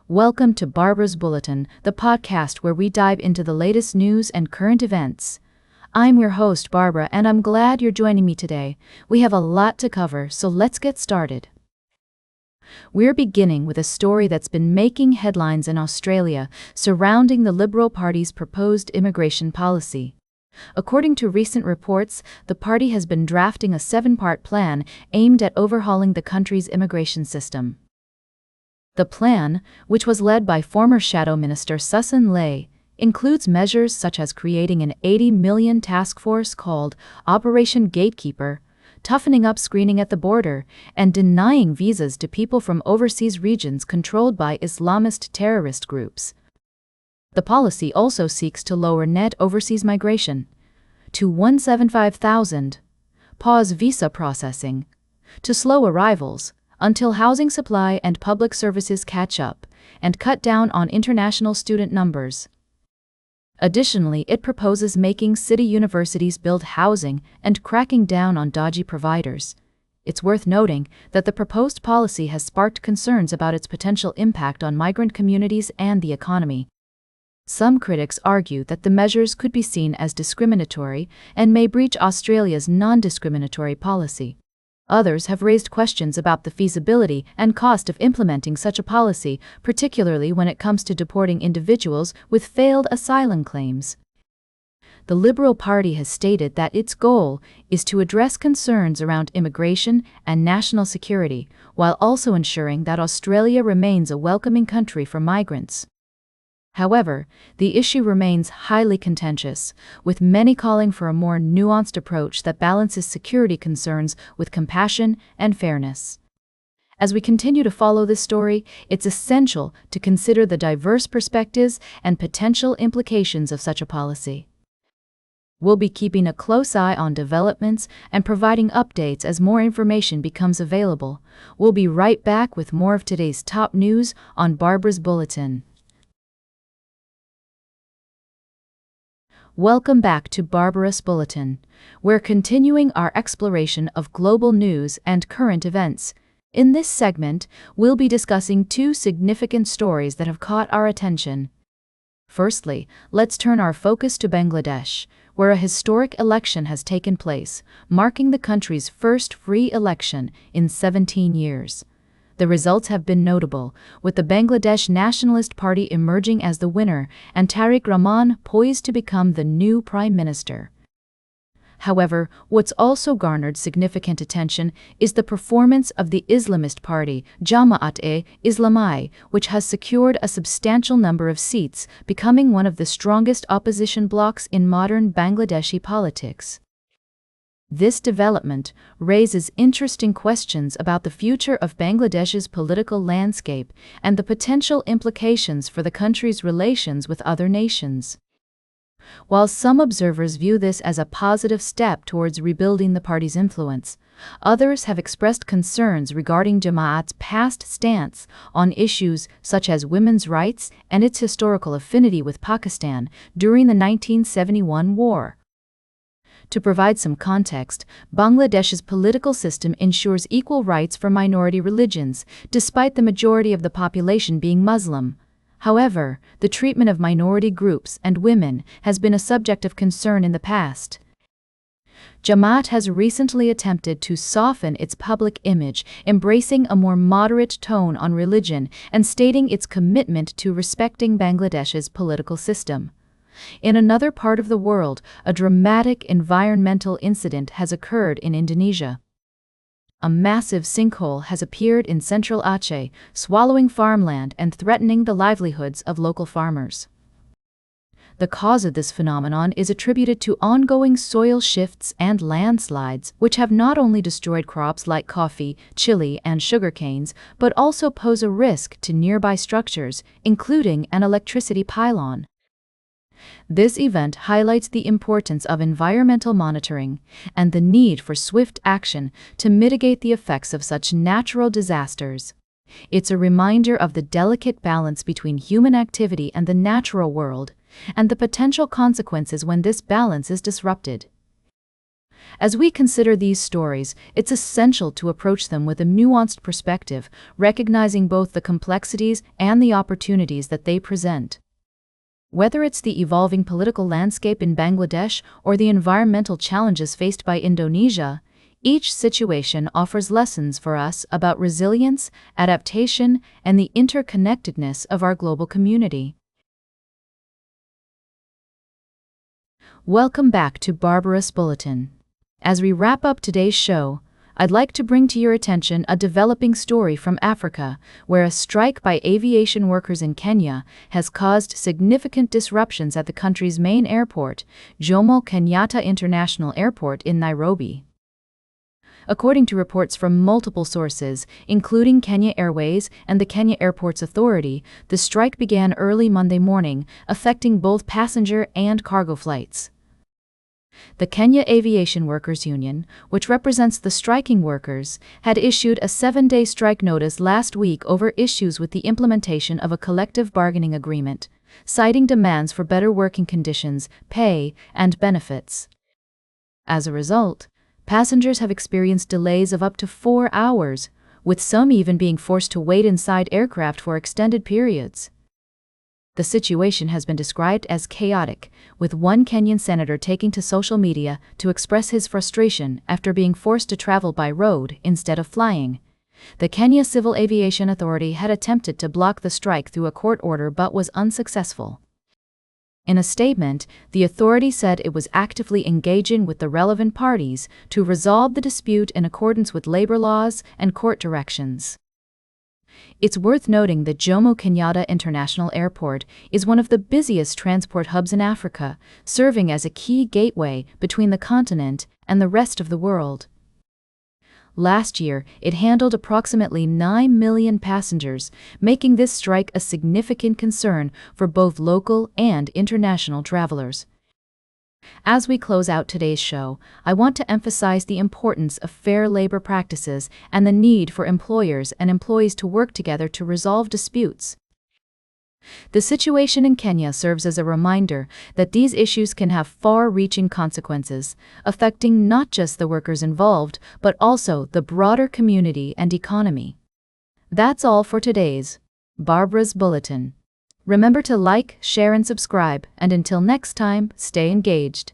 Welcome to Barbara's Bulletin, the podcast where we dive into the latest news and current events. I'm your host, Barbara, and I'm glad you're joining me today. We have a lot to cover, so let's get started. We're beginning with a story that's been making headlines in Australia surrounding the Liberal Party's proposed immigration policy. According to recent reports, the party has been drafting a 7-part plan aimed at overhauling the country's immigration system. The plan, which was led by former Shadow Minister Sussan Ley, includes measures such as creating an 80 million task force called Operation Gatekeeper, toughening up screening at the border, and denying visas to people from overseas regions controlled by Islamist terrorist groups. The policy also seeks to lower net overseas migration to 175,000, pause visa processing, to slow arrivals until housing supply and public services catch up, and cut down on international student numbers. Additionally, it proposes making city universities build housing and cracking down on dodgy providers. It's worth noting that the proposed policy has sparked concerns about its potential impact on migrant communities and the economy. Some critics argue that the measures could be seen as discriminatory and may breach Australia's non-discriminatory policy. Others have raised questions about the feasibility and cost of implementing such a policy, particularly when it comes to deporting individuals with failed asylum claims. The Liberal Party has stated that its goal is to address concerns around immigration and national security, while also ensuring that Australia remains a welcoming country for migrants. However, the issue remains highly contentious, with many calling for a more nuanced approach that balances security concerns with compassion and fairness. As we continue to follow this story, it's essential to consider the diverse perspectives and potential implications of such a policy. We'll be keeping a close eye on developments and providing updates as more information becomes available. We'll be right back with more of today's top news on Barbara's Bulletin. Welcome back to Barbara's Bulletin. We're continuing our exploration of global news and current events. In this segment, we'll be discussing two significant stories that have caught our attention. Firstly, let's turn our focus to Bangladesh, where a historic election has taken place, marking the country's first free election in 17 years. The results have been notable, with the Bangladesh Nationalist Party emerging as the winner and Tariq Rahman poised to become the new prime minister. However, what's also garnered significant attention is the performance of the Islamist party, Jamaat-e-Islami, which has secured a substantial number of seats, becoming one of the strongest opposition blocs in modern Bangladeshi politics. This development raises interesting questions about the future of Bangladesh's political landscape and the potential implications for the country's relations with other nations. While some observers view this as a positive step towards rebuilding the party's influence, others have expressed concerns regarding Jamaat's past stance on issues such as women's rights and its historical affinity with Pakistan during the 1971 war. To provide some context, Bangladesh's political system ensures equal rights for minority religions, despite the majority of the population being Muslim. However, the treatment of minority groups and women has been a subject of concern in the past. Jamaat has recently attempted to soften its public image, embracing a more moderate tone on religion and stating its commitment to respecting Bangladesh's political system. In another part of the world, a dramatic environmental incident has occurred in Indonesia. A massive sinkhole has appeared in central Aceh, swallowing farmland and threatening the livelihoods of local farmers. The cause of this phenomenon is attributed to ongoing soil shifts and landslides, which have not only destroyed crops like coffee, chili, and sugarcanes, but also pose a risk to nearby structures, including an electricity pylon. This event highlights the importance of environmental monitoring and the need for swift action to mitigate the effects of such natural disasters. It's a reminder of the delicate balance between human activity and the natural world, and the potential consequences when this balance is disrupted. As we consider these stories, it's essential to approach them with a nuanced perspective, recognizing both the complexities and the opportunities that they present. Whether it's the evolving political landscape in Bangladesh or the environmental challenges faced by Indonesia, each situation offers lessons for us about resilience, adaptation, and the interconnectedness of our global community. Welcome back to Barbarous Bulletin. As we wrap up today's show, I'd like to bring to your attention a developing story from Africa, where a strike by aviation workers in Kenya has caused significant disruptions at the country's main airport, Jomo Kenyatta International Airport in Nairobi. According to reports from multiple sources, including Kenya Airways and the Kenya Airports Authority, the strike began early Monday morning, affecting both passenger and cargo flights. The Kenya Aviation Workers Union, which represents the striking workers, had issued a 7-day strike notice last week over issues with the implementation of a collective bargaining agreement, citing demands for better working conditions, pay, and benefits. As a result, passengers have experienced delays of up to 4 hours, with some even being forced to wait inside aircraft for extended periods. The situation has been described as chaotic, with one Kenyan senator taking to social media to express his frustration after being forced to travel by road instead of flying. The Kenya Civil Aviation Authority had attempted to block the strike through a court order but was unsuccessful. In a statement, the authority said it was actively engaging with the relevant parties to resolve the dispute in accordance with labor laws and court directions. It's worth noting that Jomo Kenyatta International Airport is one of the busiest transport hubs in Africa, serving as a key gateway between the continent and the rest of the world. Last year, it handled approximately 9 million passengers, making this strike a significant concern for both local and international travelers. As we close out today's show, I want to emphasize the importance of fair labor practices and the need for employers and employees to work together to resolve disputes. The situation in Kenya serves as a reminder that these issues can have far-reaching consequences, affecting not just the workers involved, but also the broader community and economy. That's all for today's Barbarous Bulletin. Remember to like, share, and subscribe, and until next time, stay engaged.